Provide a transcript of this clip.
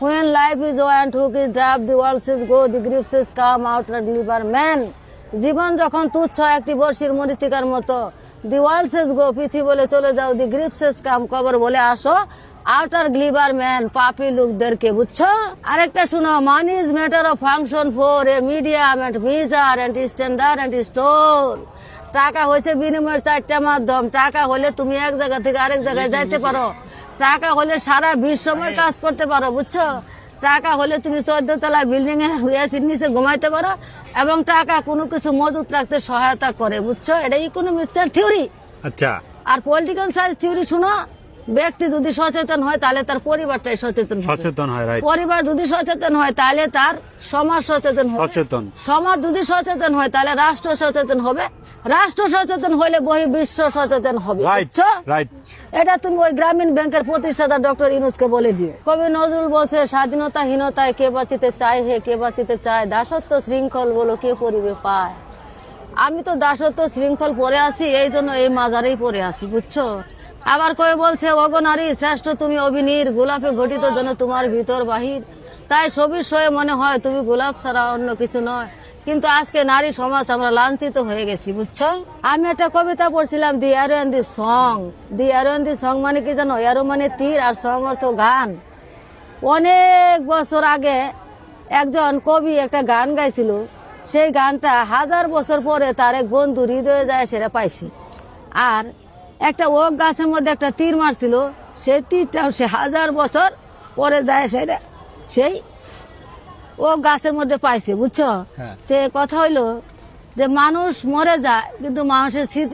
When life is and hook is drop, the world says go, the grief says come out and deliver man. জীবন যখন তুচ্ছ একটি বর্ষির মরিচিকার মতো, the world সেজ গো, পৃথিবী বলে চলে যাও, দি গ্রিফ সেজ কাম, কবর বলে আসো, আউটার গ্লিবার ম্যান, পাপি লোকদেরকে, বুঝছো? আরেকটা শুনো, money is matter of function for a medium and measure and standard and store. টাকা হয়েছে বিনিময়ের চারটা মাধ্যম। টাকা হলে তুমি এক জায়গা থেকে আরেক জায়গায় যাইতে পারো, টাকা হলে সারা বিশ্বময় কাজ করতে পারো, বুঝছো? টাকা হলে তুমি 14 তলায় বিল্ডিং এ এসির নিচে ঘুমাইতে পারো, এবং টাকা কোনো কিছু মজুত রাখতে সহায়তা করে, বুঝছো? এটা ইকোনমিক্সের থিওরি। আচ্ছা, আর পলিটিক্যাল সায়েন্স থিওরি শুনো, ব্যক্তি যদি সচেতন হয় তাহলে তার পরিবারটাই সচেতন হয়, রাইট। পরিবার যদি সচেতন হয় তাহলে তার সমাজ সচেতন হবে, সমাজ যদি সচেতন হয় তাহলে রাষ্ট্র সচেতন হবে, রাষ্ট্র সচেতন হলে বহির্বিশ্ব সচেতন হবে, বুঝছো? এটা তুমি ওই গ্রামীণ ব্যাংকের প্রতিষ্ঠাতা ডক্টর ইউনূসকে বলে দিও। কবি নজরুল বলছে, স্বাধীনতাহীনতায় কে বাঁচিতে চায়, হে কে বাঁচিতে চায়, দাসত্ব শৃঙ্খল বলো কে পরিবে পায়। আমি তো দাসত্ব শৃঙ্খল পরে আছি, এই জন্য এই মাজারেই পরে আছি, বুঝছো? আবার কয়ে বলছে, ওগো নারী শ্রেষ্ঠ তুমি অভিনীর, গোলাপে ঘটিত যেন তোমার ভিতর বাহির, তাই ছবির শোয়ে মনে হয় তুমি গোলাপ ছাড়া অন্য কিছু নয়। কিন্তু আজকে নারী সমাজ আমরা লাঞ্ছিত হয়ে গেছি, বুঝছো? আমি একটা কবিতা পড়ছিলাম, the arrow and the song. The arrow and the song মানে কি জানো? অ্যারো মানে তীর, আর সং অর্থ গান। অনেক বছর আগে একজন কবি একটা গান গাইছিল, সেই গানটা 1000 বছর পরে তার এক বন্ধু হৃদয়ে যায় সেটা পাইছি। আর একটা ওক গাছের মধ্যে একটা তীর মারছিল, সেই তীরটাও সে 1000 বছর পরে যায় সেটা সেই ওক গাছের মধ্যে পাইছে, বুঝছো? সে কথা হইলো যে মানুষ মরে যায় কিন্তু মানুষের স্মৃতি